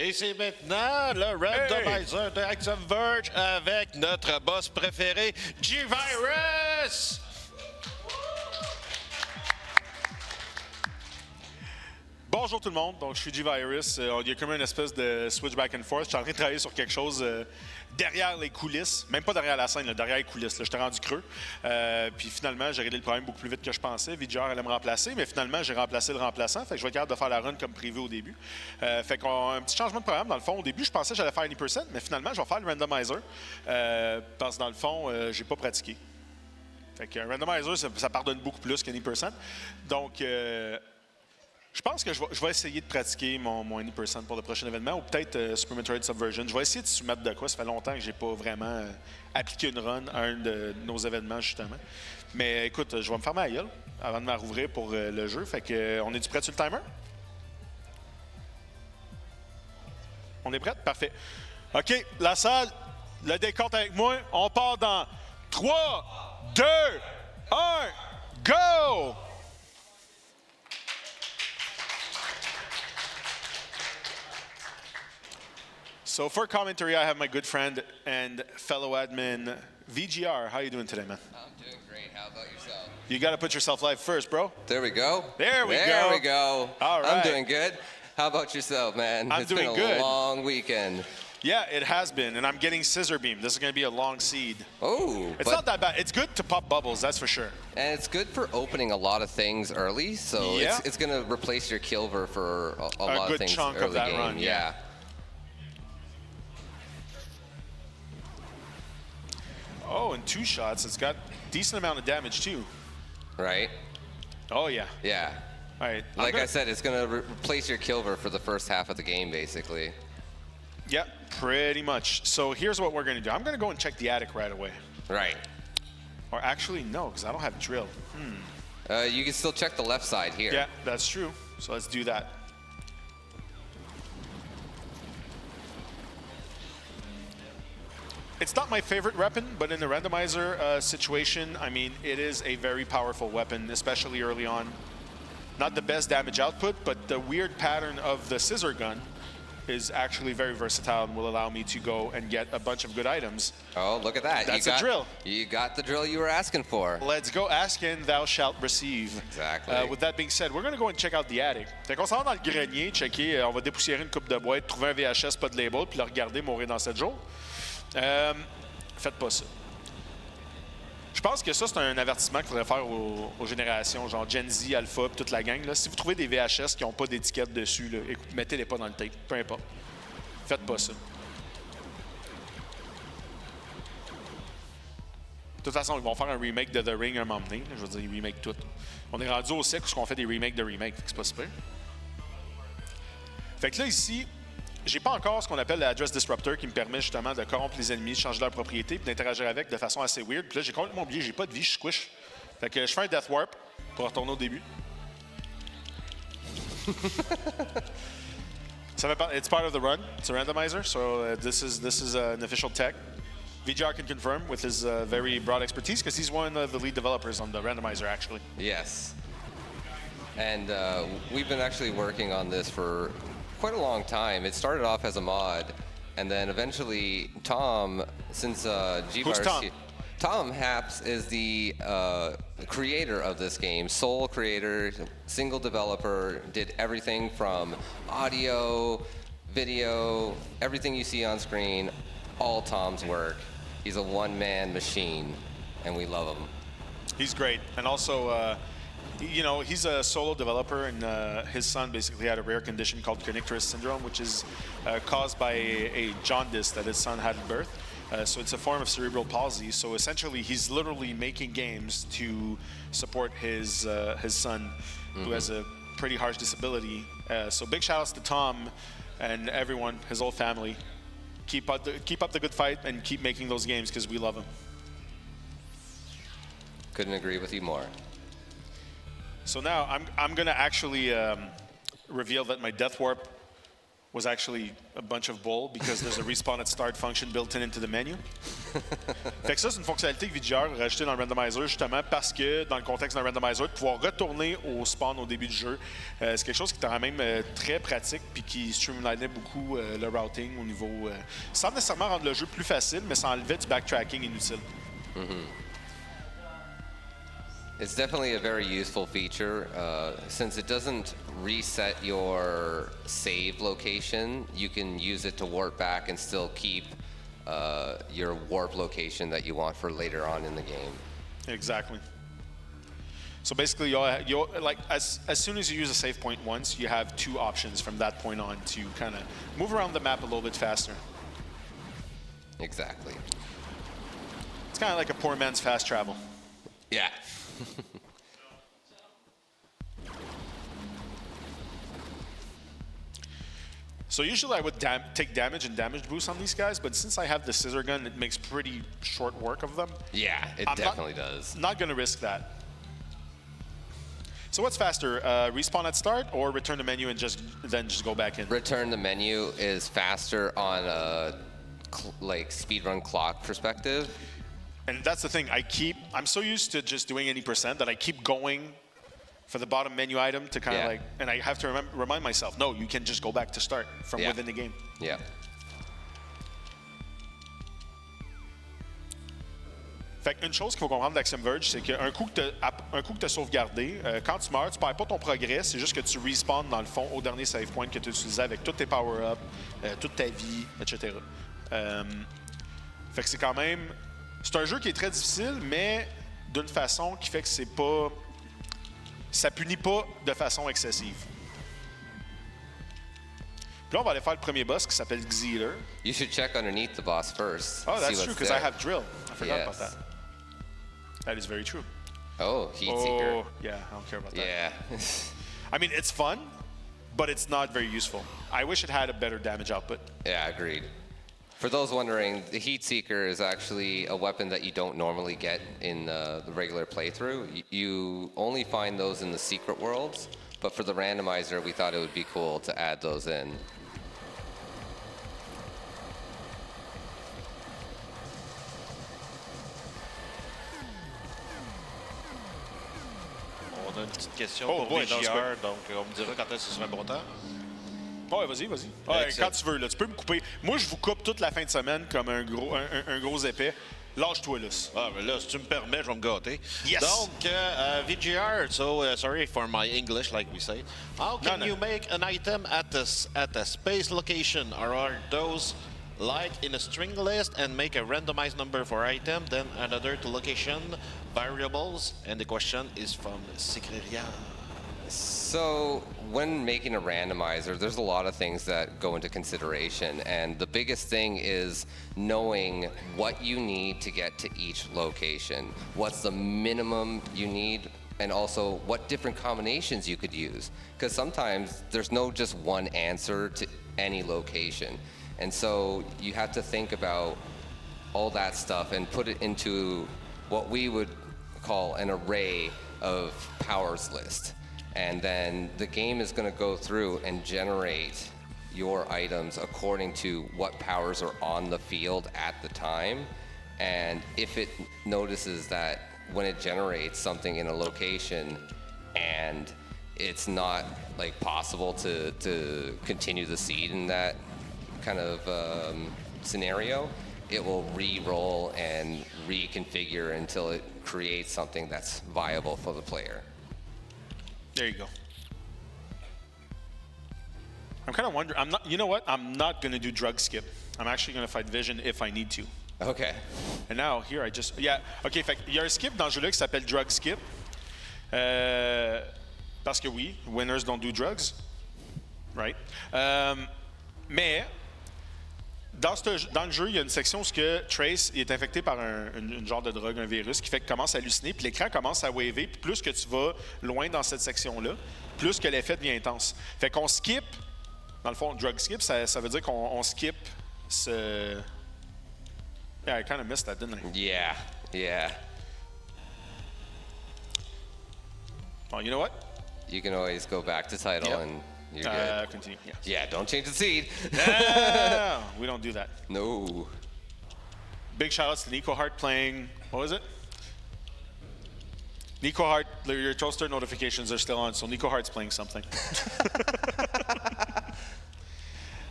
Et c'est maintenant le randomizer de Axion Verge avec notre boss préféré, GVirus! Bonjour tout le monde, donc je suis GVirus. Il y a comme une espèce de switch back and forth. Je suis en train de travailler sur quelque chose derrière les coulisses, même pas derrière la scène, là, derrière les coulisses. Là, j'étais rendu creux. Puis finalement, j'ai réglé le problème beaucoup plus vite que je pensais. Verge allait me remplacer, mais finalement, j'ai remplacé le remplaçant. Fait que je vais être capable de faire la run comme prévu au début. Fait qu'on a un petit changement de programme. Dans le fond, au début, je pensais que j'allais faire 90%, mais finalement, je vais faire le randomizer. Parce que dans le fond, j'ai pas pratiqué. Fait qu'un randomizer, ça pardonne beaucoup plus qu'un 90%. Donc, je pense que je vais essayer de pratiquer mon 90% pour le prochain événement, ou peut-être Super Metroid Subversion. Je vais essayer de soumettre de quoi. Ça fait longtemps que je n'ai pas vraiment appliqué une run à un de nos événements, justement. Mais écoute, je vais me fermer la gueule avant de me rouvrir pour le jeu. Fait que, on est-tu prêt sur le timer? On est prêt? Parfait. OK, la salle, le décompte avec moi. On part dans 3, 2, 1, go! So for commentary, I have my good friend and fellow admin, VGR. How are you doing today, man? I'm doing great. How about yourself? You got to put yourself live first, bro. There we go. There we go. All right. I'm doing good. How about yourself, man? I'm doing good. It's been a long weekend. Yeah, it has been, and I'm getting scissor beam. This is going to be a long seed. Oh. It's not that bad. It's good to pop bubbles, that's for sure. And it's good for opening a lot of things early, so yeah. it's going to replace your Kilver for a lot of things chunk early of that game. run, yeah. Oh, and 2 shots. It's got decent amount of damage, too. Right? Oh, yeah. Yeah. All right. Like I said, it's going to replace your Kilver for the first half of the game, basically. Yeah, pretty much. So here's what we're going to do. I'm going to go and check the attic right away. Right. Or actually, no, because I don't have drill. You can still check the left side here. Yeah, that's true. So let's do that. It's not my favorite weapon, but in the randomizer situation, I mean, it is a very powerful weapon, especially early on. Not the best damage output, but the weird pattern of the scissor gun is actually very versatile and will allow me to go and get a bunch of good items. Oh, look at that. That's a drill. You got the drill you were asking for. Let's go ask and thou shalt receive. Exactly. With that being said, we're going to go and check out the attic. Fait qu'on s'en va dans le grenier, checker, on va dépoussiérer une coupe de boîte, trouver un VHS pas de label, puis le regarder mourir dans 7 jours. Faites pas ça. Je pense que ça, c'est un avertissement qu'il faudrait faire aux générations, genre Gen Z, Alpha, toute la gang. Là. Si vous trouvez des VHS qui n'ont pas d'étiquette dessus, là, mettez-les pas dans le tape, peu importe. Faites pas ça. De toute façon, ils vont faire un remake de The Ring un moment donné. Je veux dire, ils remake tout. On est rendu au siècle où on fait des remakes de remakes, c'est pas super. Fait que là, ici, j'ai pas encore ce qu'on appelle l'Address Disruptor qui me permet justement de corrompre les ennemis, de changer leur propriété et d'interagir avec de façon assez weird. Puis là, j'ai complètement oublié, j'ai pas de vie, je squish. Fait que je fais un Death Warp pour retourner au début. It's part of the run. It's a randomizer, so this is an official tech. VGR can confirm with his very broad expertise because he's one of the lead developers on the randomizer, actually. Yes. And we've been actually working on this for quite a long time. It started off as a mod, and then eventually Tom, since GVirus... Who's Tom? Tom Haps is the creator of this game, sole creator, single developer, did everything from audio, video, everything you see on screen, all Tom's work. He's a one-man machine, and we love him. He's great, and also, you know, he's a solo developer, and his son basically had a rare condition called kernicterus syndrome, which is caused by a jaundice that his son had at birth. So it's a form of cerebral palsy. So essentially, he's literally making games to support his son, who has a pretty harsh disability. So big shout outs to Tom and everyone, his whole family. Keep up the good fight and keep making those games because we love him. Couldn't agree with you more. So now I'm gonna actually reveal that my Death Warp was actually a bunch of bull because there's a respawn at start function built into the menu. Fait que ça, c'est une fonctionnalité que VGR a rajoutée dans le randomizer justement parce que dans le contexte d'un randomizer, de pouvoir retourner au spawn au début du jeu, c'est quelque chose qui était quand même très pratique puis qui streamlinait beaucoup le routing au niveau... sans nécessairement rendre le jeu plus facile, mais ça enlevait du backtracking inutile. It's definitely a very useful feature. Since it doesn't reset your save location, you can use it to warp back and still keep your warp location that you want for later on in the game. Exactly. So basically, like as soon as you use a save point once, you have two options from that point on to kind of move around the map a little bit faster. Exactly. It's kind of like a poor man's fast travel. Yeah. So usually I would take damage and damage boost on these guys, but since I have the scissor gun, it makes pretty short work of them. Yeah, it definitely does. Not going to risk that. So what's faster, respawn at start or return the menu and then just go back in? Return the menu is faster on a like speedrun clock perspective. And that's the thing, I'm so used to just doing any percent that I keep going for the bottom menu item to kind of like, and I have to remind myself, no, you can just go back to start from within the game. Yeah. Fait qu'une chose qu'il faut comprendre d'Axion Verge, c'est qu'un coup que tu as sauvegardé, quand tu meurs, tu perds pas ton progrès, c'est juste que tu respawns dans le fond au dernier save point que tu utilisais avec tous tes power-ups, toute ta vie, etc. Fait que c'est quand même... C'est un jeu qui est très difficile, mais d'une façon qui fait que c'est pas... Ça punit pas de façon excessive. Puis là, on va aller faire le premier boss qui s'appelle GVirus. You should check underneath the boss first. Oh, that's true, because I have drill. I forgot about Yes. that. That is very true. Oh, heat seeker. Oh, yeah, I don't care about that. Yeah. I mean, it's fun, but it's not very useful. I wish it had a better damage output. Yeah, agreed. For those wondering, the Heat Seeker is actually a weapon that you don't normally get in the regular playthrough. You only find those in the secret worlds, but for the randomizer, we thought it would be cool to add those in. On a une petite question Oh, pour boy, dans ce VGR, donc on me dira quand est-ce que ce serait bon temps. Ouais, vas-y. Ouais, Excellent. quand tu veux, là, tu peux me couper. Moi, je vous coupe toute la fin de semaine comme un gros épais. Lâche-toi, là. Ah, mais là, si tu me permets, je vais me gâter. Yes. Donc, VGR, so sorry for my English, like we say. How can No. you make an item at a space location? Or are those like in a string list and make a randomized number for item, then another to location variables? And the question is from Secreria. So when making a randomizer, there's a lot of things that go into consideration, and the biggest thing is knowing what you need to get to each location. What's the minimum you need, and also what different combinations you could use. Because sometimes there's no just one answer to any location. And so you have to think about all that stuff and put it into what we would call an array of powers list. And then the game is going to go through and generate your items according to what powers are on the field at the time. And if it notices that when it generates something in a location and it's not like possible to continue the seed in that kind of scenario, it will re-roll and reconfigure until it creates something that's viable for the player. There you go. I'm kind of wondering. You know what? I'm not going to do drug skip. I'm actually going to fight Vision if I need to. Okay. And now, here, OK, fait il y a un skip dans ce jeu-là qui s'appelle Drug Skip. Parce que oui, winners don't do drugs. Right? Mais, dans le jeu, il y a une section où que Trace est infecté par une genre de drogue, un virus, qui fait qu'il commence à halluciner, puis l'écran commence à waver, puis plus que tu vas loin dans cette section-là, plus que l'effet devient intense. Fait qu'on skip, dans le fond, drug skip, ça veut dire qu'on skip ce... Yeah, I kind of missed that, didn't I? Yeah. Well, you know what? You can always go back to title Yep. and You're good. Continue. Yes. Yeah, don't change the seed. No, we don't do that. No. Big shout outs to Nico Hart playing. What was it? Nico Hart, your toaster notifications are still on, so Nico Hart's playing something.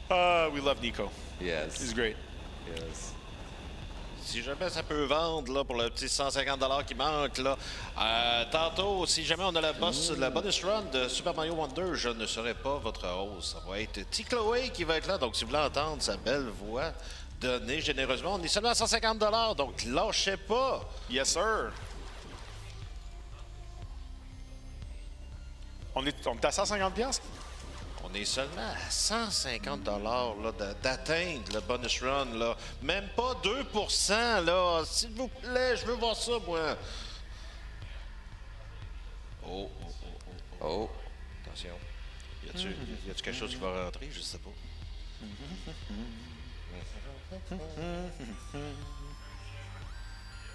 We love Nico. Yes. He's great. Yes. Si jamais ça peut vendre là, pour le petit 150 qui manque, là, tantôt, si jamais on a la bonus run de Super Mario Wonder, je ne serai pas votre hausse. Ça va être T-Chloé qui va être là. Donc, si vous voulez entendre sa belle voix donnée généreusement, on est seulement à 150 donc lâchez pas. Yes, sir. On est à 150 piastres? On est seulement à 150 là, d'atteindre le bonus run. Là. Même pas 2 là. S'il vous plaît, je veux voir ça, moi. Oh. Oh. Attention. Y a-tu quelque chose qui va rentrer? Je sais pas.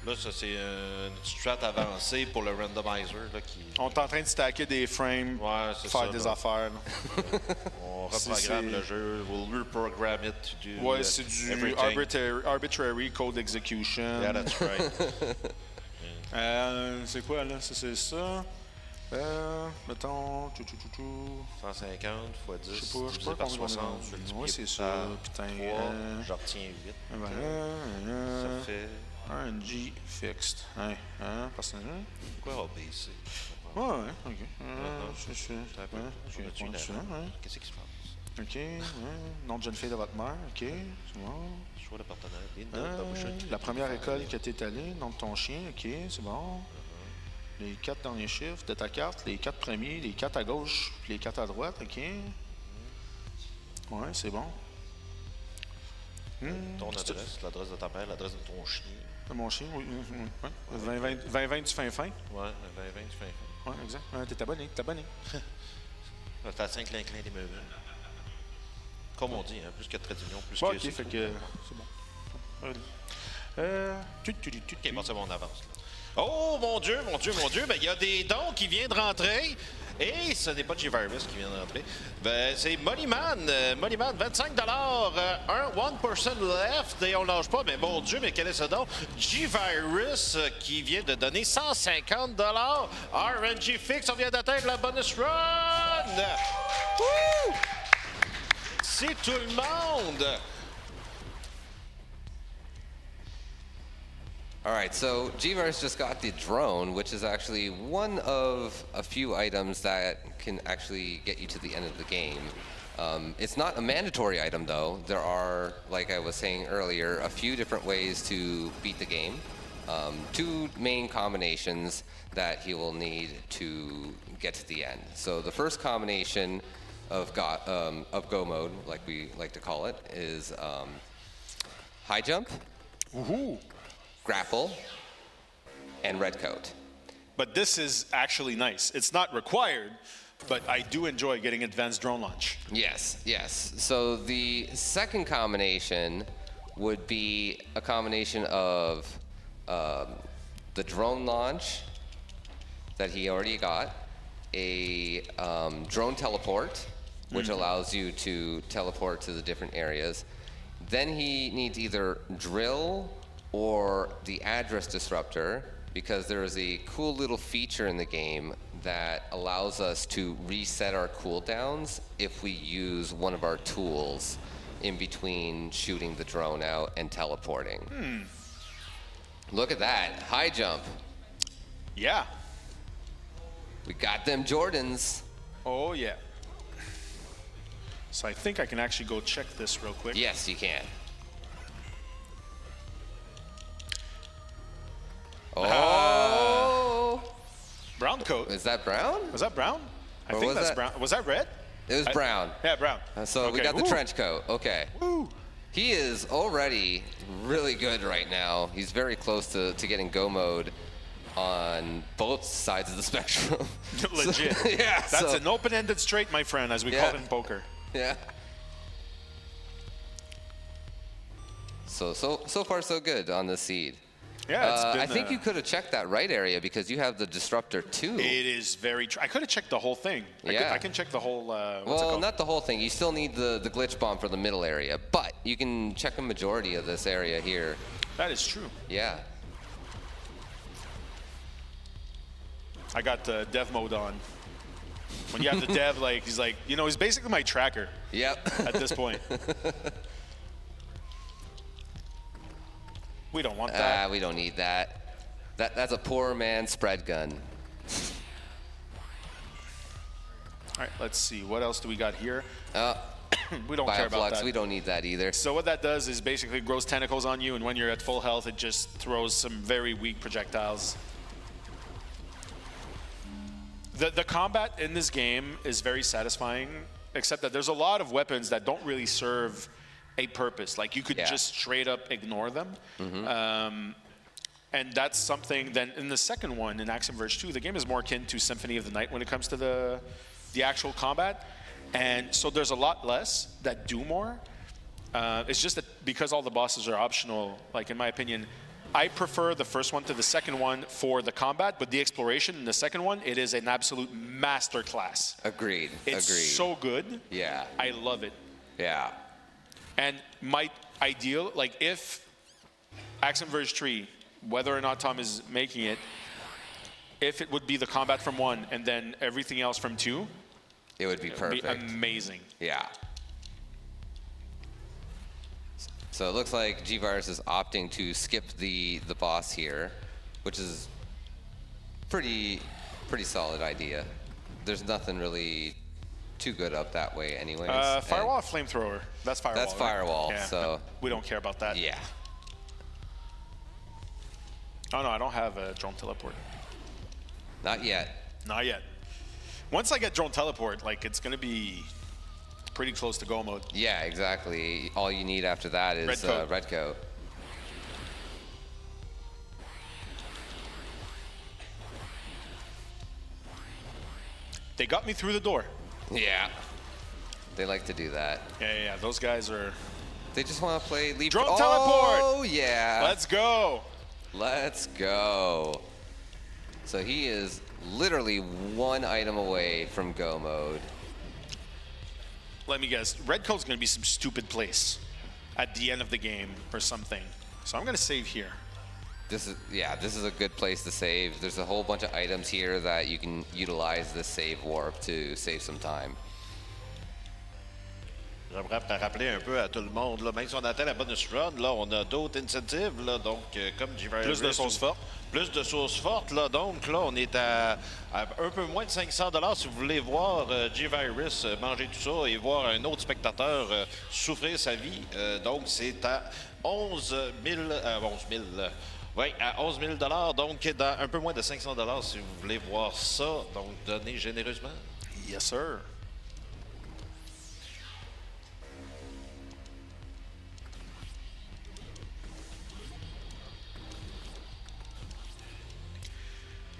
Là, ça, c'est une strat avancée pour le randomizer. Là, qui... On est en train de stacker des frames, ouais, faire ça, des là. affaires. Là. On reprogramme le jeu. We'll reprogram it to do Ouais, c'est du arbitrary code execution. Yeah, that's right. C'est quoi, là? Ça, c'est ça. Mettons... 150 x 10, Je sais pas divisé par 60. Oui, c'est ça. Putain. 3, j'en retiens 8. Ça fait... RNG fixed. Hein, parce que... Quoi ABC? Ouais, ok. Qu'est-ce qui se passe? Ok, nom de jeune fille de votre mère, ok, c'est bon. Choix de partenaire. La première école que tu es allée, nom de ton chien, ok, c'est bon. Les 4 derniers chiffres de ta carte, les 4 premiers, les 4 à gauche, puis les 4 à droite, ok. Ouais, c'est bon. Ton adresse, l'adresse de ta mère, l'adresse de ton chien. De mon chien, oui. 20-20 du fin. Ouais, 20-20 du fin. Ouais, exact. Ouais, t'es abonné, T'as 5 clinclins des meubles. Comme on dit, hein, plus que de trait d'union, plus ouais, que... ok, fait que c'est bon. Ok, bon, c'est bon, on avance. Là. Oh, mon Dieu, ben, il y a des dons qui viennent de rentrer. Et ce n'est pas GVirus qui vient de rentrer. Ben, c'est Moneyman. Moneyman, 25 1% left. Et on lâche pas. Mais mon Dieu, mais quel est ce don? GVirus qui vient de donner 150 RNG Fix, on vient d'atteindre la bonus run. Woo! C'est tout le monde. All right, so GVirus just got the drone, which is actually one of a few items that can actually get you to the end of the game. It's not a mandatory item, though. There are, like I was saying earlier, a few different ways to beat the game. 2 main combinations that he will need to get to the end. So the first combination of go mode, like we like to call it, is high jump. Woohoo! Grapple, and red coat. But this is actually nice. It's not required, but I do enjoy getting advanced drone launch. Yes. So the second combination would be a combination of the drone launch that he already got, a drone teleport, which allows you to teleport to the different areas. Then he needs either drill or the address disruptor, because there is a cool little feature in the game that allows us to reset our cooldowns if we use one of our tools in between shooting the drone out and teleporting. Look at that, high jump. Yeah. We got them Jordans. Oh, yeah. So I think I can actually go check this real quick. Yes, you can. Oh! Brown coat. Is that brown? Was that brown? I Or think was that's that- brown. Was that red? It was brown. Yeah, brown. So we Okay. got the Woo. trench coat. Okay. Woo. He is already really good right now. He's very close to getting go mode on both sides of the spectrum. Legit. So, yeah. That's an open-ended straight, my friend, as we call it in poker. Yeah. So far so good on the seed. Yeah, it's been, I think you could have checked that right area because you have the disruptor too. It is very true. I could have checked the whole thing. Yeah. I can check the whole, what's it Well, called? not the whole thing. You still need the glitch bomb for the middle area, but you can check a majority of this area here. That is true. Yeah. I got dev mode on. When you have the dev, like, he's like, you know, he's basically my tracker Yep. at this point. We don't want that. We don't need that. That's a poor man's spread gun. All right, let's see. What else do we got here? We don't care about Bioflux, that. we don't need that either. So what that does is basically grows tentacles on you, and when you're at full health, it just throws some very weak projectiles. The combat in this game is very satisfying, except that there's a lot of weapons that don't really serve a purpose. Like, you could just straight up ignore them. And that's something, then in the second one, in Axion Verge 2, the game is more akin to Symphony of the Night when it comes to the actual combat. And so there's a lot less that do more. It's just that because all the bosses are optional, like, in my opinion, I prefer the first one to the second one for the combat, but the exploration in the second one, it is an absolute masterclass. Agreed. It's Agreed. so good. Yeah. I love it. Yeah. And my ideal, like, if Axion Verge 3, whether or not Tom is making it, if it would be the combat from 1 and then everything else from 2, It would be perfect. it'd be amazing. Yeah. So it looks like GVirus is opting to skip the boss here, which is pretty solid idea. There's nothing really too good up that way anyways. Firewall or flamethrower? That's firewall. That's right? firewall, Yeah, so we don't care about that. yeah. Oh no, I don't have a drone teleport. Not yet. Not yet. Once I get drone teleport, like, it's gonna be pretty close to go mode. Yeah, exactly. All you need after that is red coat. They got me through the door. Yeah. They like to do that. Yeah. Those guys are. They just want to play leap. Drone oh, teleport! Yeah. Let's go. Let's go. So he is literally one item away from go mode. Let me guess. Red coat's gonna be some stupid place at the end of the game or something. So I'm gonna save here. This is a good place to save. There's a whole bunch of items here that you can utilize this save warp to save some time. J'aimerais rappeler un peu à tout le monde, là, même si on atteint la bonus run, là, on a d'autres incentives, là, donc comme GVirus. Plus de sources fortes. Plus de sources fortes, là, donc là, on est à un peu moins de 500 $ si vous voulez voir GVirus manger tout ça et voir un autre spectateur souffrir sa vie. Donc c'est à 11 000, oui, à 11 000 $, donc dans un peu moins de 500 $ si vous voulez voir ça, donc donnez généreusement. Yes, sir.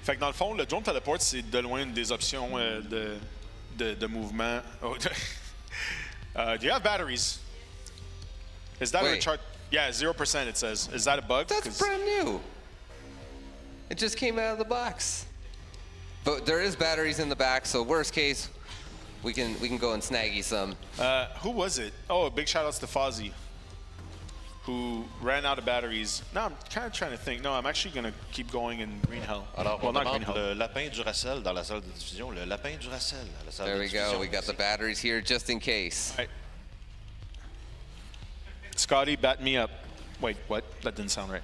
Fait que dans le fond, le drone teleport, c'est de loin une des options de mouvement. Oh, do you have batteries? Is that a chart? Yeah, 0% it says. Is that a bug? That's brand new. It just came out of the box. But there is batteries in the back, so worst case, we can go and snag you some. Who was it? Oh, a big shout outs to Fozzie, who ran out of batteries. No, I'm kind of trying to think. No, I'm actually going to keep going in Green Hell. Alors, well, on not Green demande Hell. le lapin du Racel dans la salle de diffusion. Le lapin du Racel à la salle There de we diffusion. go. We got the batteries here just in case. Right. Scotty, bat me up. Wait, what? That didn't sound right.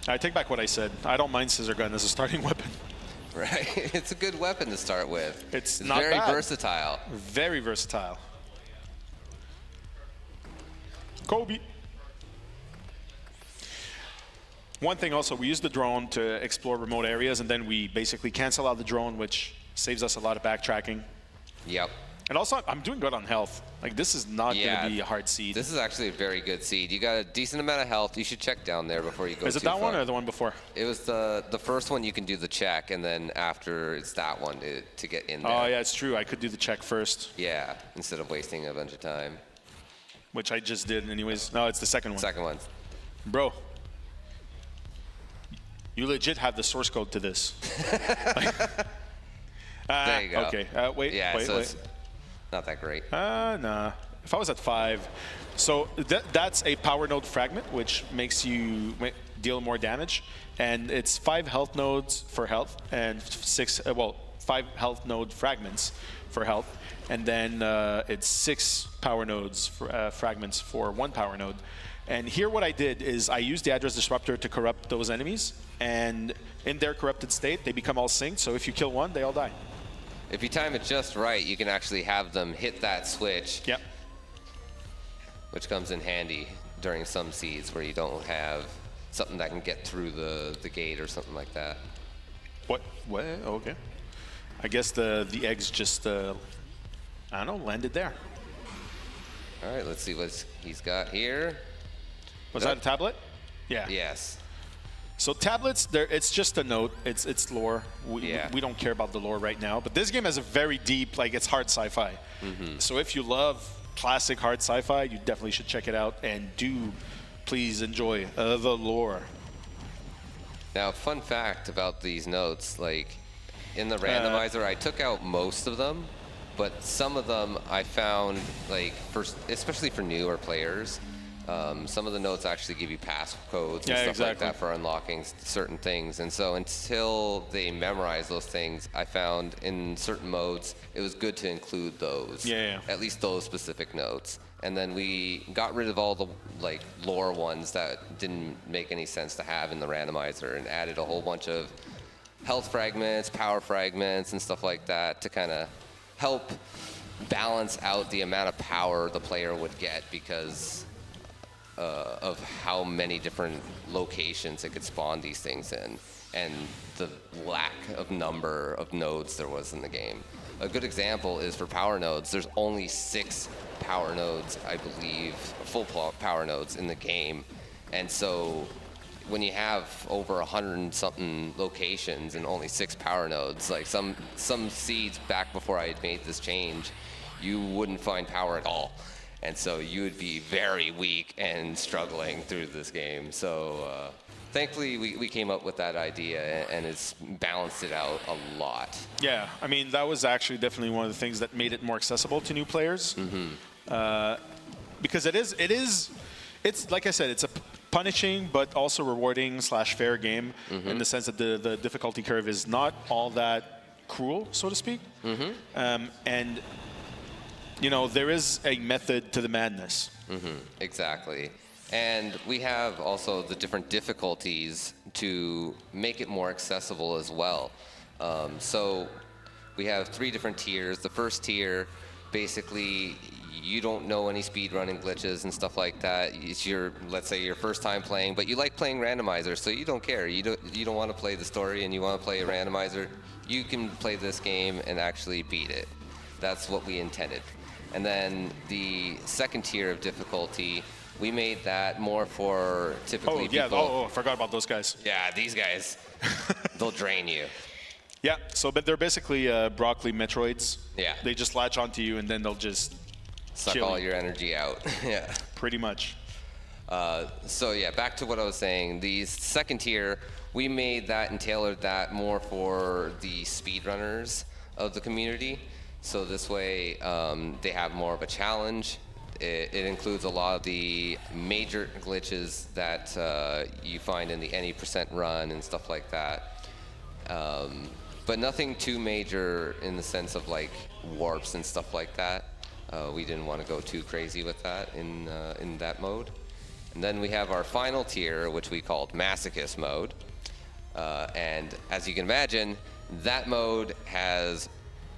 I take back what I said. I don't mind scissor gun as a starting weapon. Right? It's a good weapon to start with. It's not very bad. versatile. Very versatile. Kobe. One thing also, we use the drone to explore remote areas, and then we basically cancel out the drone, which saves us a lot of backtracking. Yep. And also, I'm doing good on health. Like, this is not Yeah, going to be a hard seed. This is actually a very good seed. You got a decent amount of health. You should check down there before you go. Is it that one or the one before? It was the first one you can do the check, and then after it's that one to get in there. Oh, yeah, it's true. I could do the check first. Yeah, instead of wasting a bunch of time. Which I just did anyways. No, it's the second one. Second one. Bro, you legit have the source code to this. There you go. Okay, wait. It's not that great. Nah. If I was at 5. So that's a power node fragment, which makes you deal more damage. And it's 5 health nodes for health and 5 health node fragments for health. And then it's 6 power nodes fragments for 1 power node. And here what I did is I used the address disruptor to corrupt those enemies. And in their corrupted state, they become all synced. So if you kill one, they all die. If you time it just right, you can actually have them hit that switch. Yep. Which comes in handy during some seeds where you don't have something that can get through the gate or something like that. What? Okay. I guess the eggs just, I don't know, landed there. All right, let's see what he's got here. Was that a tablet? Yeah. Yes. So tablets, it's just a note. It's lore. We don't care about the lore right now. But this game has a very deep, like, it's hard sci-fi. So if you love classic hard sci-fi, you definitely should check it out. And do please enjoy the lore. Now, fun fact about these notes, like in the randomizer, I took out most of them, but some of them I found, like, especially for newer players, some of the notes actually give you passcodes and stuff like that for unlocking certain things. And so until they memorize those things, I found in certain modes it was good to include those, at least those specific notes. And then we got rid of all the, like, lore ones that didn't make any sense to have in the randomizer and added a whole bunch of health fragments, power fragments, and stuff like that to kind of help balance out the amount of power the player would get because of how many different locations it could spawn these things in and the lack of number of nodes there was in the game. A good example is for power nodes. There's only 6 power nodes, I believe, full power nodes in the game. And so when you have over 100 and something locations and only 6 power nodes, like some seeds back before I had made this change, you wouldn't find power at all. And so you would be very weak and struggling through this game. So thankfully, we came up with that idea, and it's balanced it out a lot. Yeah, I mean, that was actually definitely one of the things that made it more accessible to new players. Because it's like I said, it's a punishing but also rewarding / fair game in the sense that the difficulty curve is not all that cruel, so to speak. And you know, there is a method to the madness. Exactly. And we have also the different difficulties to make it more accessible as well. So we have 3 different tiers. The first tier, basically, you don't know any speedrunning glitches and stuff like that. It's let's say your first time playing, but you like playing randomizer, so you don't care. You don't want to play the story and you want to play a randomizer. You can play this game and actually beat it. That's what we intended. And then the second tier of difficulty, we made that more for typically people. I forgot about those guys. Yeah, these guys, they'll drain you. Yeah, but they're basically broccoli Metroids. Yeah. They just latch onto you and then they'll just suck all your energy out. Yeah. Pretty much. So yeah, back to what I was saying. The second tier, we made that and tailored that more for the speedrunners of the community. So this way, they have more of a challenge. It includes a lot of the major glitches that you find in the any % run and stuff like that. But nothing too major in the sense of like warps and stuff like that. We didn't want to go too crazy with that in that mode. And then we have our final tier, which we called Masochist mode. And as you can imagine, that mode has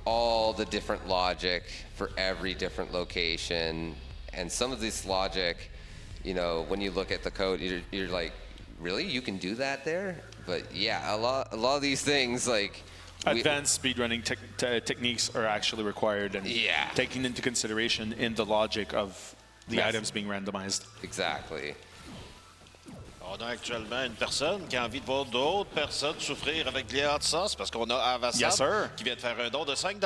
all the different logic for every different location. And some of this logic, you know, when you look at the code, you're like, really? You can do that there? But yeah, a lot of these things, like, advanced speedrunning techniques are actually required and taken into consideration in the logic of the items being randomized. Exactly. On a actuellement une personne qui a envie de voir d'autres personnes souffrir avec de hot sauce parce qu'on a Avassam qui vient de faire un don de 5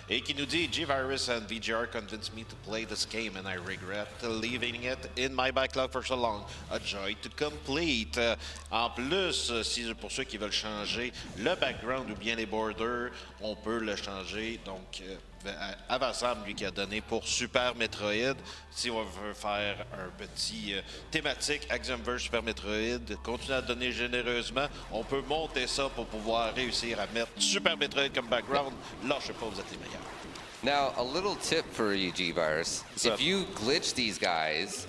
et qui nous dit GVirus and VGR convinced me to play this game and I regret leaving it in my backlog for so long. A joy to complete. En plus, pour ceux qui veulent changer le background ou bien les borders, on peut le changer. Donc, Avassam, lui, qui a donné pour Super Metroid. Si on veut faire un petit thématique Axion Verge Super Metroid, continuez à donner généreusement. On peut monter ça pour pouvoir réussir à mettre Super Metroid comme background. Lâchez pas, vous êtes les meilleurs. Now, a little tip for you, GVirus. If you glitch these guys,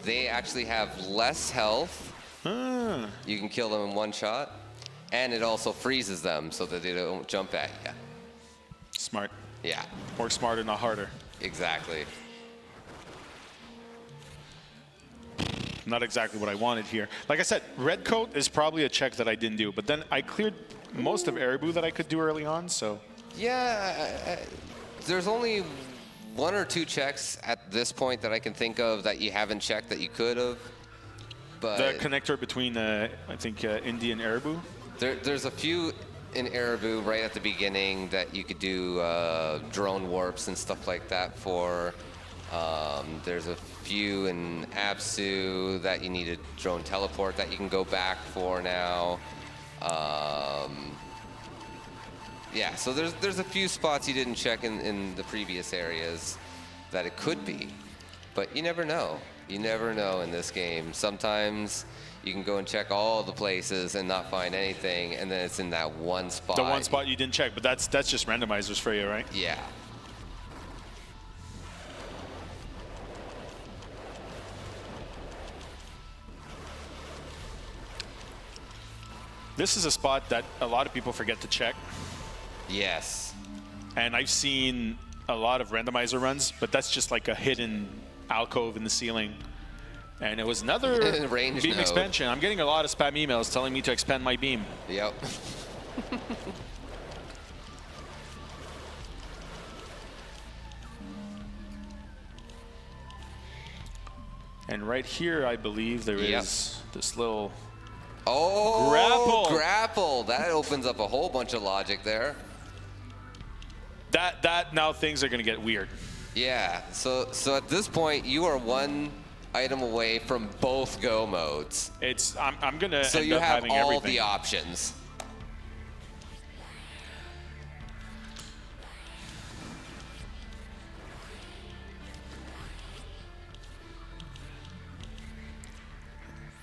they actually have less health. You can kill them in one shot. And it also freezes them so that they don't jump at you. Smart. Yeah. Work smarter, not harder. Exactly. Not exactly what I wanted here. Like I said, red coat is probably a check that I didn't do, but then I cleared most of Eribu that I could do early on, so. Yeah, there's only 1 or 2 checks at this point that I can think of that you haven't checked that you could have. But the connector between, I think, Indy and Eribu? There's a few in Eribu right at the beginning that you could do drone warps and stuff like that for. There's a few in Apsu that you need a drone teleport that you can go back for now. Yeah, so there's a few spots you didn't check in the previous areas that it could be, but you never know. You never know in this game. Sometimes you can go and check all the places and not find anything, and then it's in that one spot. The one spot you didn't check, but that's just randomizers for you, right? Yeah. This is a spot that a lot of people forget to check. Yes. And I've seen a lot of randomizer runs, but that's just like a hidden alcove in the ceiling. And it was another range beam node. expansion. I'm getting a lot of spam emails telling me to expand my beam. Yep. And right here, I believe there is this little grapple. Grapple. That opens up a whole bunch of logic there. That now things are going to get weird. Yeah. So at this point, you are one item away from both go modes. I'm going to so end you up have having all everything. the options.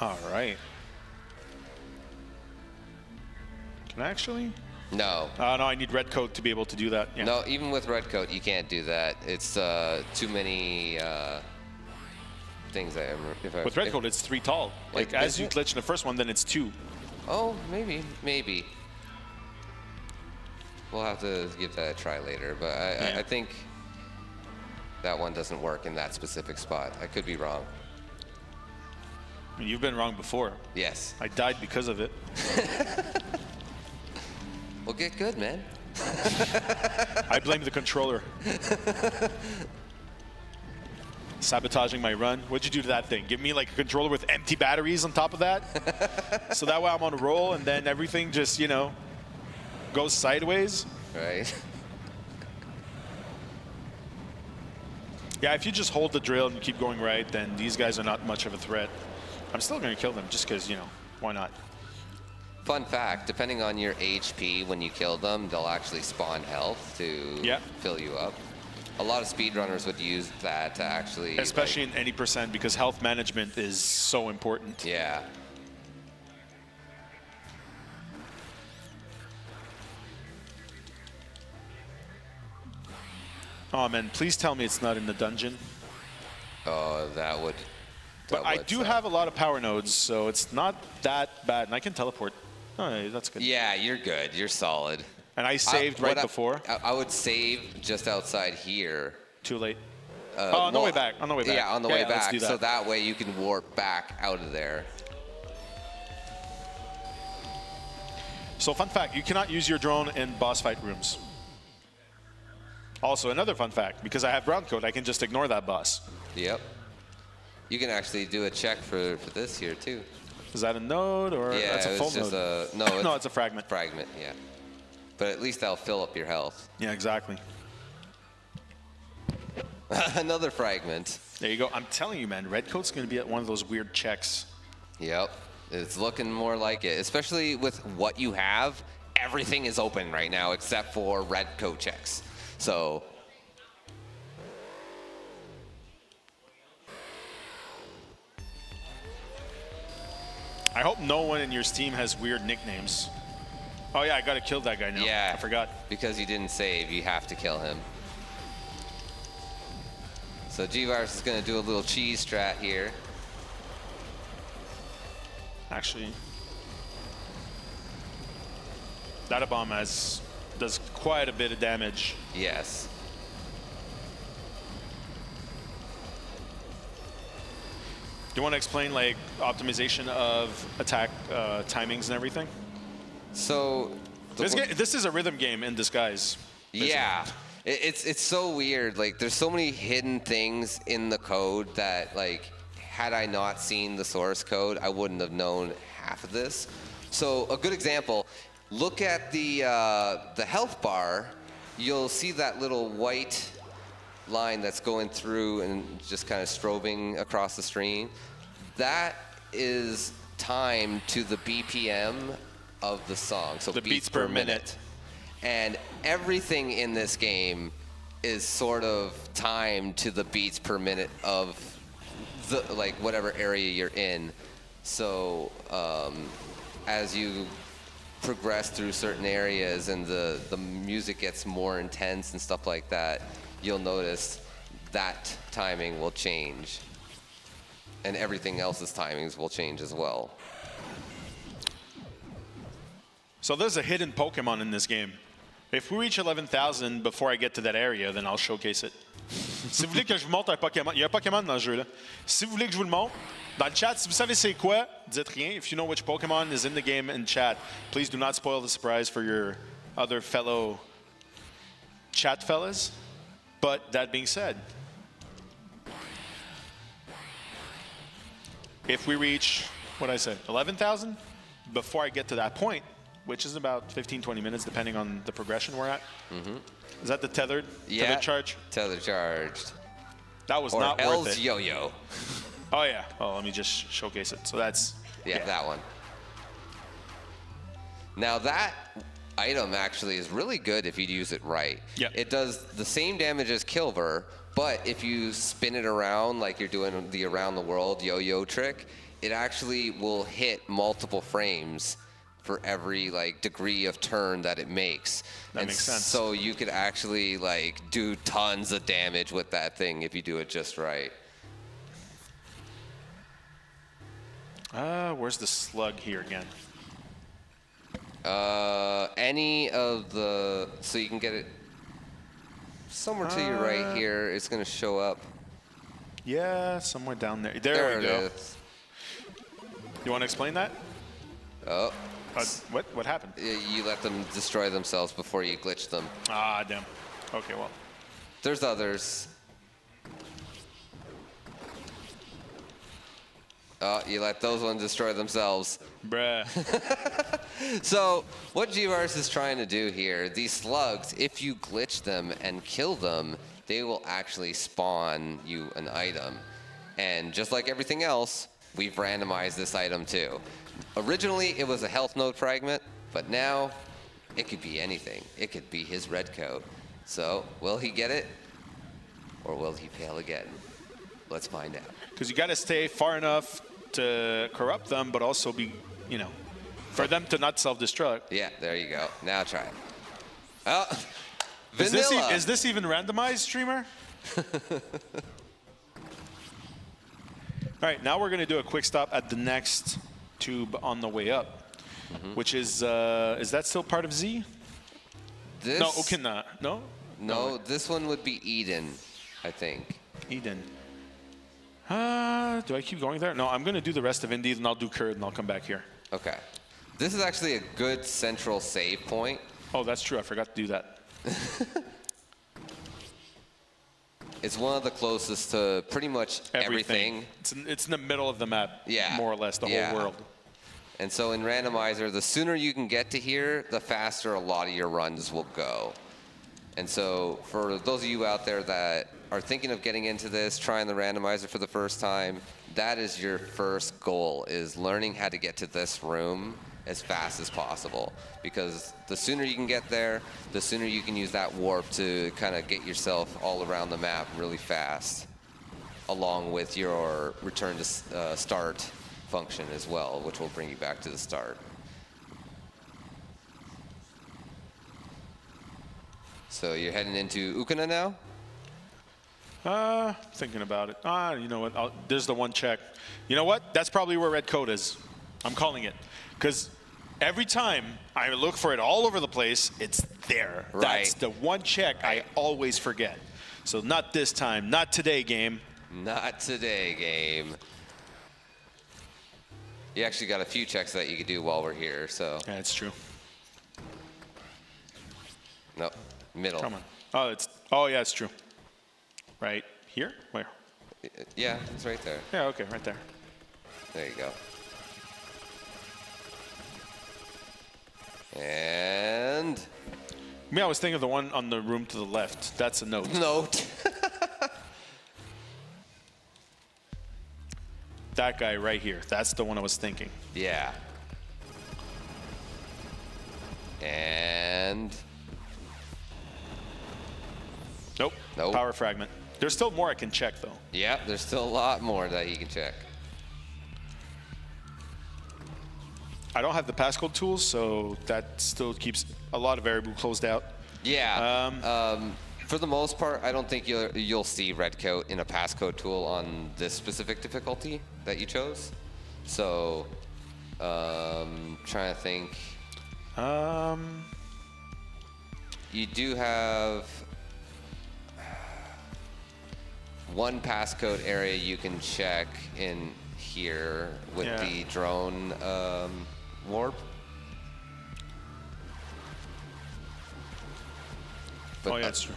All right. Can I actually? No. No, I need red coat to be able to do that. Yeah. No, even with red coat, you can't do that. It's too many things. With red coat, it's 3 tall. Like as you glitch in the first one, then it's 2. Oh, maybe. We'll have to give that a try later, but I think that one doesn't work in that specific spot. I could be wrong. You've been wrong before. Yes. I died because of it. Well, get good, man. I blame the controller. Sabotaging my run. What'd you do to that thing? Give me like a controller with empty batteries on top of that? So that way I'm on a roll and then everything just, goes sideways? Right. Yeah, if you just hold the drill and keep going right, then these guys are not much of a threat. I'm still going to kill them just because, why not? Fun fact, depending on your HP when you kill them, they'll actually spawn health to fill you up. A lot of speedrunners would use that to actually... Especially in any percent, because health management is so important. Yeah. Oh, man, please tell me it's not in the dungeon. Oh, that would... But I do have a lot of power nodes, so it's not that bad. And I can teleport. Oh, that's good. Yeah, you're good. You're solid. And I saved right before. I would save just outside here. Too late. On the way back. On the way back. Yeah, on the way back. Let's do that. So that way you can warp back out of there. So fun fact, you cannot use your drone in boss fight rooms. Also another fun fact, because I have brown coat, I can just ignore that boss. Yep. You can actually do a check for this here too. Is that a node or Yeah, that's a it's full just node? no, It's a fragment. Fragment, yeah. But at least that'll fill up your health. Yeah, exactly. Another fragment. There you go. I'm telling you, man, red coat's going to be at one of those weird checks. Yep. It's looking more like it, especially with what you have. Everything is open right now except for red coat checks. So I hope no one in your team has weird nicknames. Oh yeah, I gotta kill that guy now. yeah, I forgot. because you didn't save, you have to kill him. So GVirus is going to do a little cheese strat here. Actually, that bomb does quite a bit of damage. Yes. Do you want to explain like optimization of attack timings and everything? So This is a rhythm game in disguise. basically. yeah, it's so weird. Like there's so many hidden things in the code that like had I not seen the source code, I wouldn't have known half of this. So a good example, look at the health bar. You'll see that little white line that's going through and just kind of strobing across the screen. That is timed to the BPM of the song, so The beats per minute. And everything in this game is sort of timed to the beats per minute of the like whatever area you're in. So as you progress through certain areas and the music gets more intense and stuff like that, you'll notice that timing will change. And everything else's timings will change as well. So there's a hidden Pokemon in this game. If we reach 11,000 before I get to that area, then I'll showcase it. Si vous voulez que je vous montre un Pokémon, il y a un Pokémon dans le jeu là. Si vous voulez que je vous le montre, dans le chat, si vous savez c'est quoi, dites rien. If you know which Pokemon is in the game in chat, please do not spoil the surprise for your other fellow chat fellas. But that being said, if we reach, what I said, 11,000 before I get to that point, which is about 15-20 minutes depending on the progression we're at. Is that the tethered charge? Tethered charged. That was Or not L's worth it. yo-yo. Oh yeah. Oh, let me just showcase it. So that's Yeah, that one. Now that item actually is really good if you use it right. Yep. It does the same damage as Kilver, but if you spin it around like you're doing the around the world yo-yo trick, it actually will hit multiple frames for every like degree of turn that it makes. That makes sense. So you could actually like do tons of damage with that thing if you do it just right. where's the slug here again? Any of the, so you can get it somewhere to your right here. It's going to show up. Yeah, somewhere down there. There we it go. is. You want to explain that? Oh, What happened? you let them destroy themselves before you glitch them. Ah, damn. Okay, well. There's others. Oh, you let those ones destroy themselves. Bruh. So what GVirus is trying to do here, these slugs, if you glitch them and kill them, they will actually spawn you an item. And just like everything else, we've randomized this item too. Originally, it was a health node fragment, but now it could be anything. It could be his red coat. So will he get it, or will he fail again? Let's find out. Because you got to stay far enough to corrupt them, but also be, for them to not self-destruct. Yeah, there you go. Now try it. Oh, Is vanilla. this, even randomized, streamer? All right, now we're going to do a quick stop at the next tube on the way up, which is that still part of Z? This, No, Okina. No? No, this one would be Eden, I think. Eden. Do I keep going there? No, I'm going to do the rest of Indeed, and I'll do Kurd, and I'll come back here. Okay. This is actually a good central save point. Oh, that's true. I forgot to do that. It's one of the closest to pretty much everything. It's in the middle of the map, Yeah. more or less, the whole world. And so in randomizer, the sooner you can get to here, the faster a lot of your runs will go. And so for those of you out there that are thinking of getting into this, trying the randomizer for the first time, that is your first goal, is learning how to get to this room as fast as possible. Because the sooner you can get there, the sooner you can use that warp to kind of get yourself all around the map really fast, along with your return to start function as well, which will bring you back to the start. So you're heading into Ukana now? Thinking about it. You know what? There's the one check. You know what? That's probably where red code is. I'm calling it. Because every time I look for it all over the place, it's there. Right. That's the one check I always forget. So not this time. Not today, game. Not today, game. You actually got a few checks that you could do while we're here, so. Yeah, it's true. Nope. Middle. Come on. Yeah, it's true. Right here? Where? Yeah, it's right there. Yeah, okay, right there. There you go. And I was thinking of the one on the room to the left. That's a note. note. That guy right here. That's the one I was thinking. Yeah. And Nope. Nope. Power fragment. There's still more I can check, though. yeah, there's still a lot more that you can check. I don't have the passcode tools, so that still keeps a lot of variable closed out. Yeah. For the most part, I don't think you'll see red coat in a passcode tool on this specific difficulty that you chose. So, trying to think. You do have one passcode area you can check in here with the drone warp. But, Oh, yeah, that's true.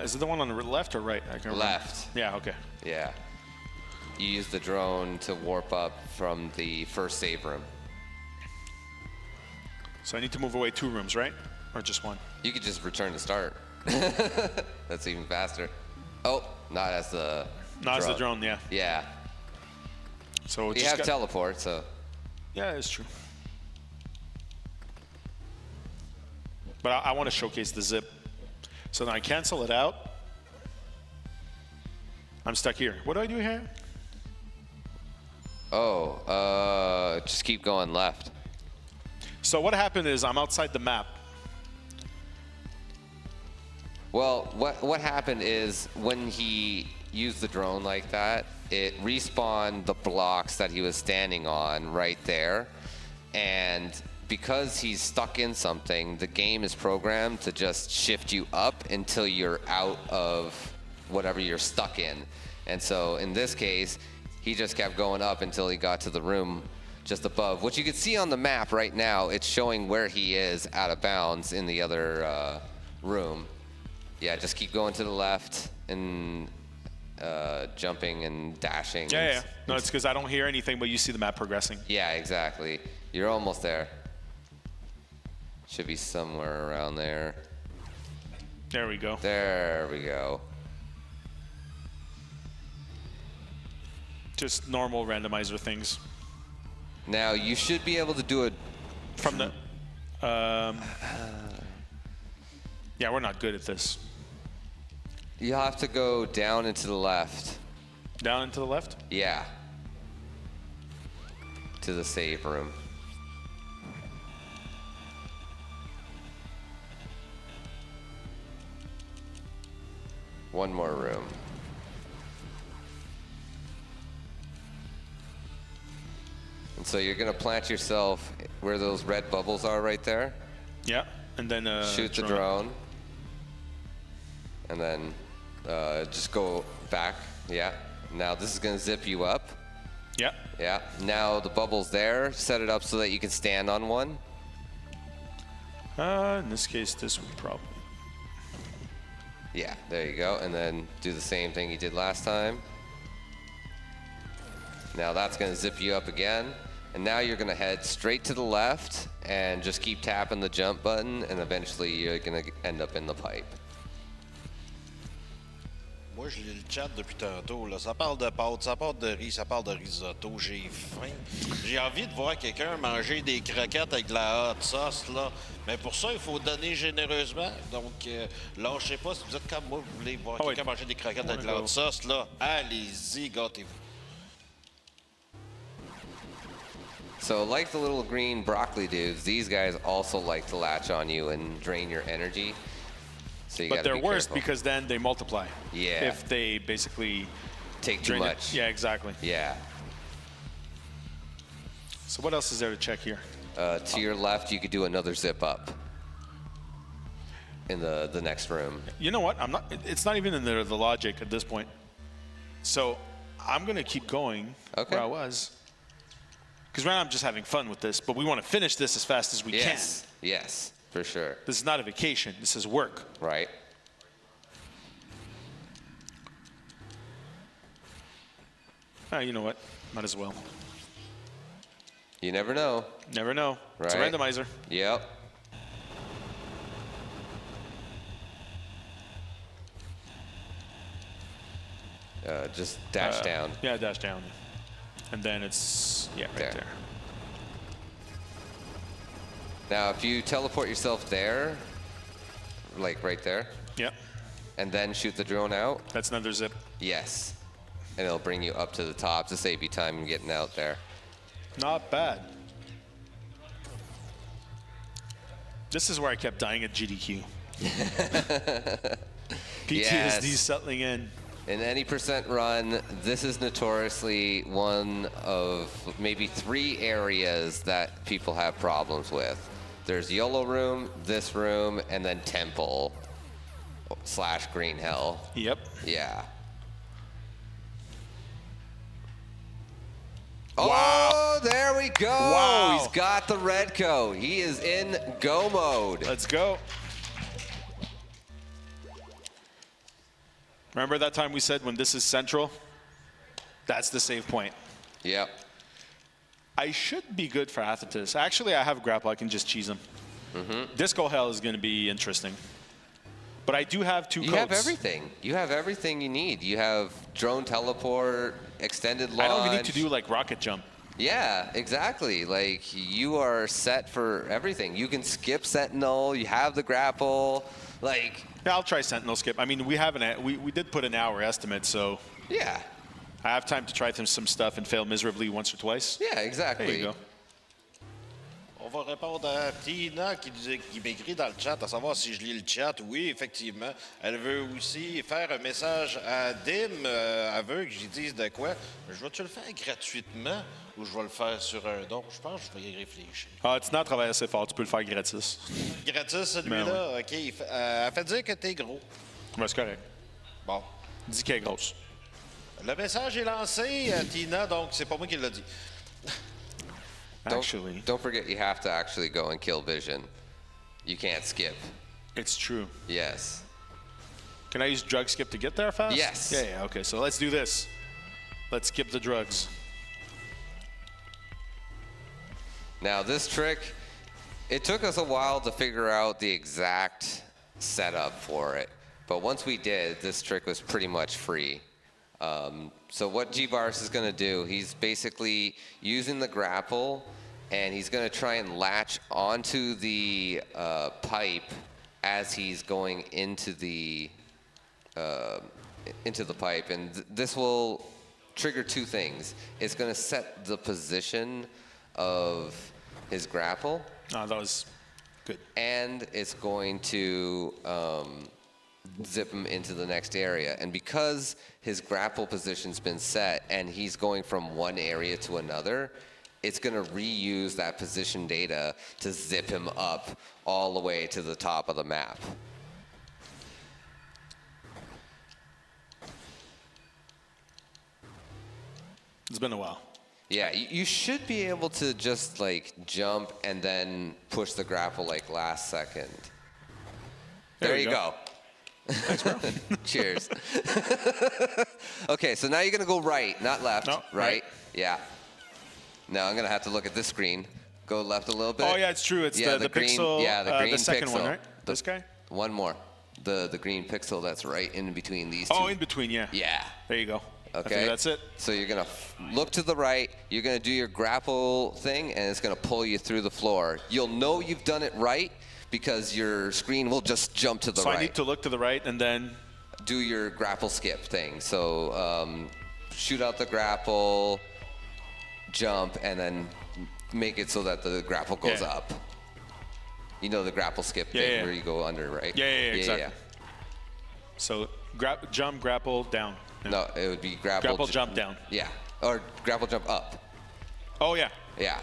Is it the one on the left or right? I can't remember. Left. Yeah, okay. Yeah. You use the drone to warp up from the first save room. So I need to move away 2 rooms, right? Or just 1? You could just return to start. That's even faster. Oh, not as the As the drone, yeah. Yeah. So You just have teleport, so. Yeah, it's true. But I want to showcase the zip. So then I cancel it out. I'm stuck here. What do I do here? Oh, just keep going left. So what happened is I'm outside the map. Well, what happened is when he used the drone like that, it respawned the blocks that he was standing on right there. And because he's stuck in something, the game is programmed to just shift you up until you're out of whatever you're stuck in. And so in this case, he just kept going up until he got to the room just above, which you can see on the map right now. It's showing where he is out of bounds in the other room. Yeah, just keep going to the left and jumping and dashing. Yeah. No, it's because I don't hear anything, but you see the map progressing. Yeah, exactly. You're almost there. Should be somewhere around there. There we go. There we go. Just normal randomizer things. Now you should be able to do it From the... yeah, we're not good at this. You'll have to go down and to the left. Down and to the left? Yeah. To the save room. One more room. And so you're gonna plant yourself where those red bubbles are right there. Yeah, and then... Shoot the drone. And then just go back. Yeah. Now this is gonna zip you up. Yeah. Yeah. Now the bubble's there. Set it up so that you can stand on one. In this case, this would probably. Yeah, there you go. And then do the same thing you did last time. Now that's going to zip you up again. And now you're going to head straight to the left and just keep tapping the jump button, and eventually you're going to end up in the pipe. Moi, je lis le chat depuis tantôt. Là. Ça parle de pâtes, ça parle de riz, ça parle de risotto. J'ai faim. J'ai envie de voir quelqu'un manger des croquettes avec de la hot sauce. Là. Mais pour ça, il faut donner généreusement. Donc, là, je sais pas si vous êtes comme moi, vous voulez voir quelqu'un manger des croquettes avec de la hot sauce. Là, allez-y, gâtez-vous. So like the little green broccoli dudes, these guys also like to latch on you and drain your energy. So you But they're be worse careful. because then they multiply. Yeah. If they basically Take too drain it. much. Yeah, exactly. Yeah. So what else is there to check here? To your left, you could do another zip up in the next room. You know what? It's not even in the logic at this point. So I'm gonna keep going where I was. Because right now I'm just having fun with this, but we want to finish this as fast as we can. Yes, for sure. This is not a vacation. This is work. Right. You know what? Might as well. You never know. Never know. It's a Right. randomizer. Yep. Just dash down. Yeah, dash down. And then it's, right there. Now, if you teleport yourself there, like right there, Yep. and then shoot the drone out, That's another zip. yes. And it'll bring you up to the top to save you time in getting out there. Not bad. This is where I kept dying at GDQ. PTSD Yes. settling in. In any percent run, this is notoriously one of maybe 3 areas that people have problems with. There's YOLO room, this room, and then temple / green hell. Yep. Yeah. Wow. Oh, there we go. Wow. He's got the red coat. He is in go mode. Let's go. Remember that time we said when this is central? That's the save point. Yep. I should be good for Athetus. Actually, I have grapple. I can just cheese him. Disco Hell is going to be interesting. But I do have 2 codes. You have everything. You have everything you need. You have drone teleport, extended launch. I don't even need to do like rocket jump. Yeah, exactly. Like, you are set for everything. You can skip Sentinel. You have the grapple. Like, Yeah, I'll try Sentinel skip. I mean, we did put an hour estimate, so yeah. I have time to try some stuff and fail miserably once or twice. Yeah, exactly. There you go. On va répondre à Tina qui m'écrit dans le chat, à savoir si je lis le chat. Oui, effectivement. Elle veut aussi faire un message à Dim. Elle veut que j'y dise de quoi. Je vais-tu le faire gratuitement ou je vais le faire sur un don? Je pense que je vais y réfléchir. Ah, tu n'as travaillé assez fort. Tu peux le faire gratis. Gratis, celui-là? OK. Elle fait dire que t'es gros. Ouais, c'est correct. Bon. Dis qu'elle est grosse. Le message est lancé, Tina, donc c'est pas moi qui l'a dit. Actually, Don't forget you have to actually go and kill Vision. You can't skip. it's true. Yes. Can I use drug skip to get there fast? Yes. Yeah, okay. So let's do this. Let's skip the drugs. Now, this trick, it took us a while to figure out the exact setup for it. But once we did, this trick was pretty much free. So what GVirus is going to do, he's basically using the grapple, and he's going to try and latch onto the pipe as he's going into the pipe. And this will trigger 2 things. It's going to set the position of his grapple. Oh, that was good. And it's going to zip him into the next area. And because his grapple position's been set and he's going from one area to another, it's going to reuse that position data to zip him up all the way to the top of the map. It's been a while. Yeah, you should be able to just like jump and then push the grapple like last second. There you go. Thanks, bro. Cheers. Okay, so now you're gonna go right, not left. No, right. Yeah. Now I'm gonna have to look at this screen. Go left a little bit. Oh yeah, it's true. It's the green, pixel. Yeah, the green the second pixel. one, right? This guy. One more. The green pixel that's right in between these two. Oh, in between, yeah. Yeah. There you go. Okay. I think that's it. So you're gonna look to the right. You're gonna do your grapple thing, and it's gonna pull you through the floor. You'll know you've done it right because your screen will just jump to the right. So I need to look to the right and then do your grapple skip thing. So shoot out the grapple, jump, and then make it so that the grapple goes up. You know the grapple skip thing where you go under, right? Yeah, exactly. So jump, grapple, down. No, it would be grapple, jump down. Yeah, or grapple, jump up. Oh yeah. Yeah.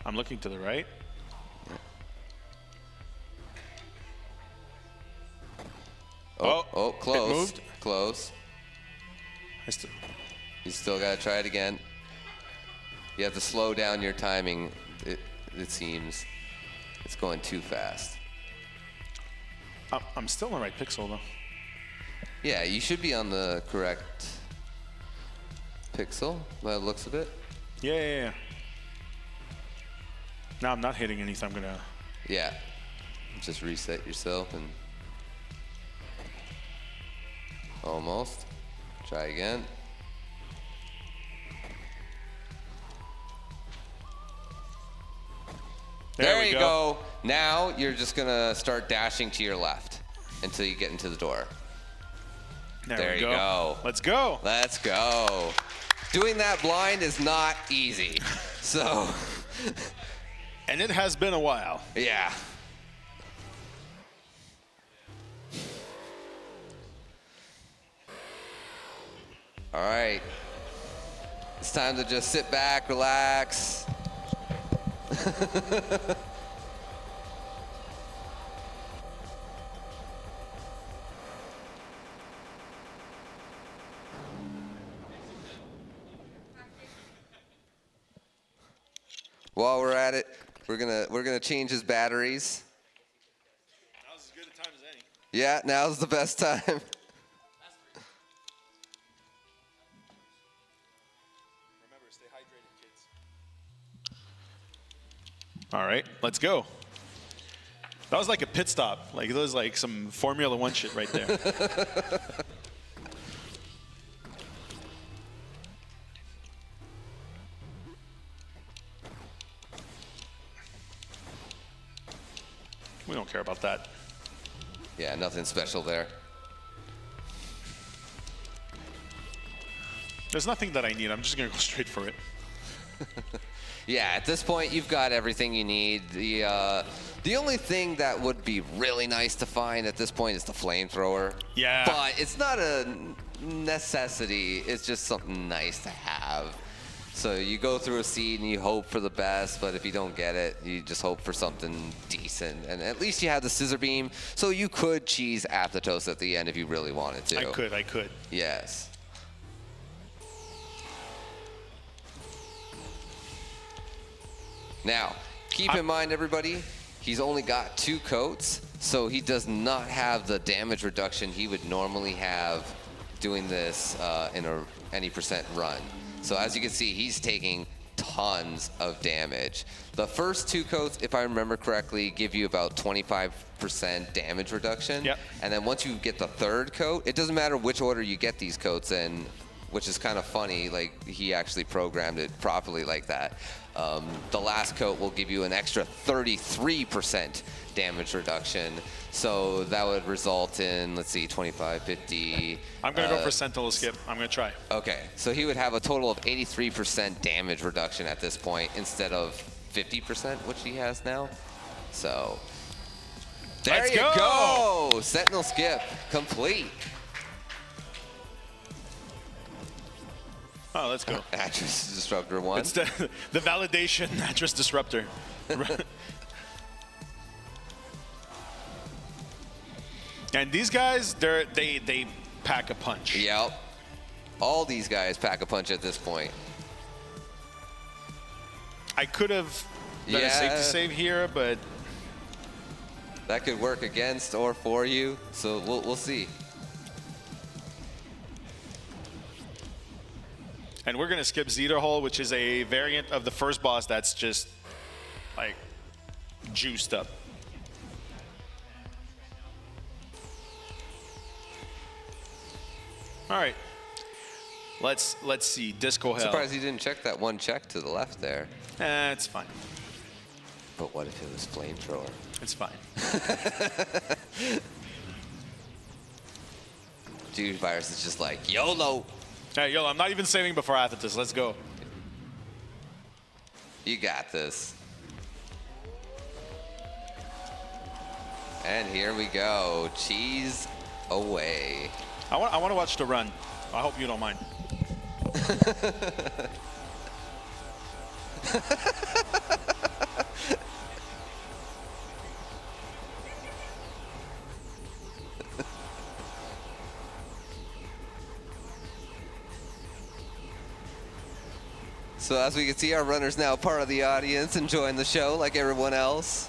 I'm looking to the right. Oh, close. It moved. Close. You still got to try it again. You have to slow down your timing, it seems. It's going too fast. I'm still in the right pixel, though. Yeah, you should be on the correct pixel by the looks of it. Yeah. Now I'm not hitting anything. I'm going to... Yeah. Just reset yourself and... Almost. Try again. There you go. Now you're just gonna start dashing to your left until you get into the door. There you go. Let's go. Let's go. Doing that blind is not easy. So. And it has been a while. Yeah. All right. It's time to just sit back, relax. While we're at it, we're gonna change his batteries. Now's as good a time as any. Yeah, now's the best time. Remember, stay hydrated, kids. All right, let's go. That was like a pit stop. Like, that was like some Formula One shit right there. We don't care about that. Yeah, nothing special there. There's nothing that I need. I'm just going to go straight for it. Yeah, at this point, you've got everything you need. The only thing that would be really nice to find at this point is the flamethrower. Yeah. But it's not a necessity. It's just something nice to have. So you go through a seed and you hope for the best, but if you don't get it, you just hope for something decent. And at least you have the scissor beam, so you could cheese Aptotos at the end if you really wanted to. I could. Yes. Now, keep in mind, everybody, he's only got 2 coats, so he does not have the damage reduction he would normally have doing this in any percent run. So as you can see, he's taking tons of damage. The first 2 coats, if I remember correctly, give you about 25% damage reduction. Yep. And then once you get the 3rd coat, it doesn't matter which order you get these coats in, which is kind of funny. Like, he actually programmed it properly like that. The last coat will give you an extra 33% damage reduction. So that would result in, let's see, 25, 50. I'm going to go for Sentinel Skip. I'm going to try. Okay, so he would have a total of 83% damage reduction at this point instead of 50%, which he has now. So there Let's you go. go. Sentinel Skip complete. Oh, let's go. Actress Disruptor 1. It's the validation Actress Disruptor. And these guys, they pack a punch. Yep. All these guys pack a punch at this point. I could have done a safety save here, but that could work against or for you. So we'll see. And we're gonna skip Zeta Hole, which is a variant of the first boss that's just like juiced up. All right, let's see Disco Hell. Surprised you didn't check that one check to the left there. It's fine. But what if it was flamethrower? It's fine. GVirus is just like YOLO. Hey, yo, I'm not even saving before Athetus. Let's go. You got this. And here we go. Cheese away. I want to watch the run. I hope you don't mind. So as we can see, our runner's now part of the audience, enjoying the show like everyone else.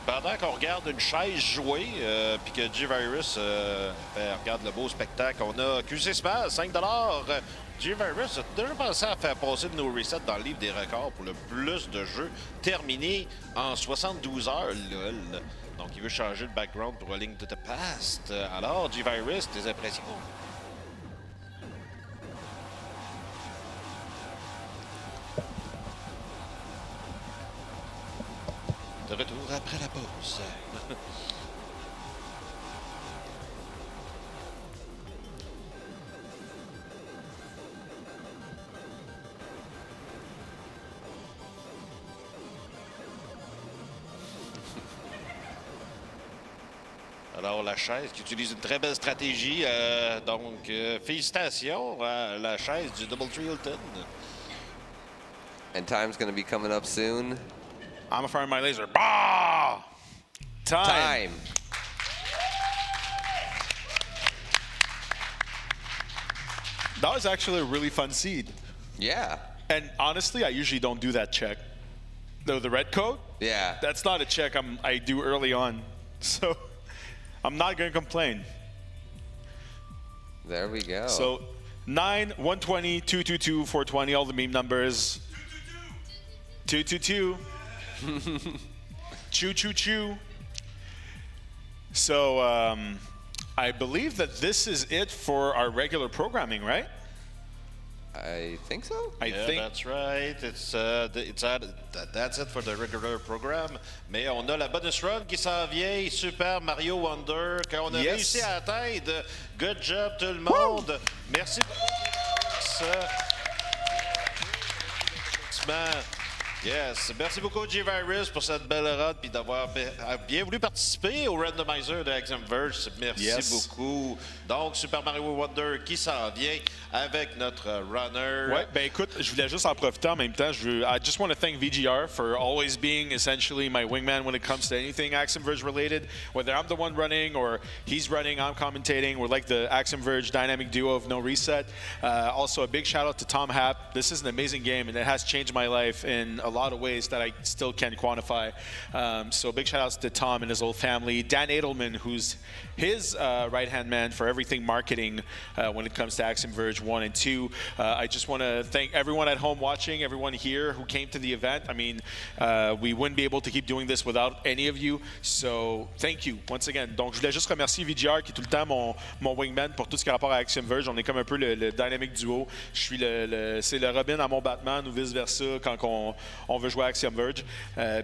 Pendant qu'on regarde une chaise jouer, puis que GVirus regarde le beau spectacle, on a QC Smash, 5 GVirus a déjà pensé à faire passer de NoReset dans le livre des records pour le plus de jeux terminés en 72 heures, lol. Donc, il veut changer le background pour A Link to the Past. Alors, GVirus, tes impressions? De retour après la pause. Alors, la chaise qui utilise une très belle stratégie. Donc, félicitations à la chaise du Doubletree Hilton. And time's going to be coming up soon. I'm firing my laser. Bah! Time. That was actually a really fun seed. Yeah. And honestly, I usually don't do that check. Though the red coat, Yeah. that's not a check I do early on. So I'm not going to complain. There we go. So 9, 120, 222, 420, all the meme numbers. 222. Choo choo choo. So I believe that this is it for our regular programming, right? I think so. I Yeah, think that's right. That's it for the regular program. Mais on a la bonus run qui s'en vient, Super Mario Wonder, qu'on a Yes. réussi à atteindre. Good job tout le monde. Woo! Merci beaucoup. Yes. Merci beaucoup, GVirus, pour cette belle run puis d'avoir bien voulu participer au randomizer de Axion Verge. Merci Yes. beaucoup. Donc, Super Mario Wonder qui s'en vient avec notre runner. Ouais, ben écoute, je voulais juste en profiter en même temps. I just want to thank VGR for always being essentially my wingman when it comes to anything Axiom Verge related. Whether I'm the one running or he's running, I'm commentating. We're like the Axiom Verge dynamic duo of NoReset. Also, a big shout out to Tom Happ. This is an amazing game, and it has changed my life in a lot of ways that I still can't quantify. So big shout outs to Tom and his whole family. Dan Edelman, who's his right-hand man for everything marketing when it comes to Axiom Verge 1 and 2. I just want to thank everyone at home watching, everyone here who came to the event. I mean, we wouldn't be able to keep doing this without any of you. So thank you once again. Donc, je voulais juste remercier VGR qui est tout le temps mon wingman pour tout ce qui a rapport à Axiom Verge. On est comme un peu le dynamic duo. Je suis c'est le Robin à mon Batman ou vice-versa quand on veut jouer à Axiom Verge.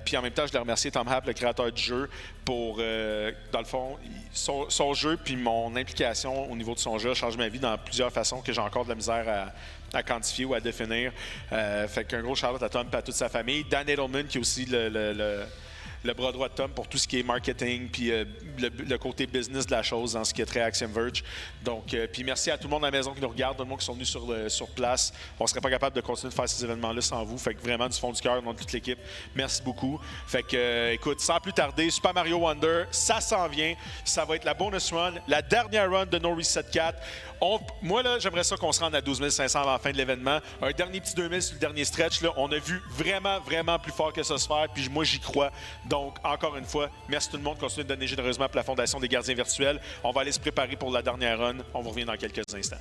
Puis en même temps, je voulais remercier Tom Happ, le créateur du jeu, pour, dans le fond, son jeu puis mon implication au niveau de son jeu a changé ma vie dans plusieurs façons que j'ai encore de la misère à quantifier ou à définir. Fait qu'un gros shout-out à Tom et à toute sa famille. Dan Edelman, qui est aussi le bras droit de Tom pour tout ce qui est marketing puis le côté business de la chose en ce qui est très Axion Verge. Donc, puis merci à tout le monde à la maison qui nous regarde, tout le monde qui sont venus sur place. On ne serait pas capable de continuer de faire ces événements-là sans vous. Fait que vraiment, du fond du cœur, dans toute l'équipe, merci beaucoup. Fait que, écoute, sans plus tarder, Super Mario Wonder, ça s'en vient. Ça va être la bonus run, la dernière run de NoReset4. Moi, là, j'aimerais ça qu'on se rende à 12 500 avant la fin de l'événement. Un dernier petit 2000 sur le dernier stretch. Là, on a vu vraiment, vraiment plus fort que ça se faire. Puis moi, j'y crois. Donc, encore une fois, merci tout le monde. Continuez de donner généreusement pour la Fondation des gardiens virtuels. On va aller se préparer pour la dernière run. On vous revient dans quelques instants.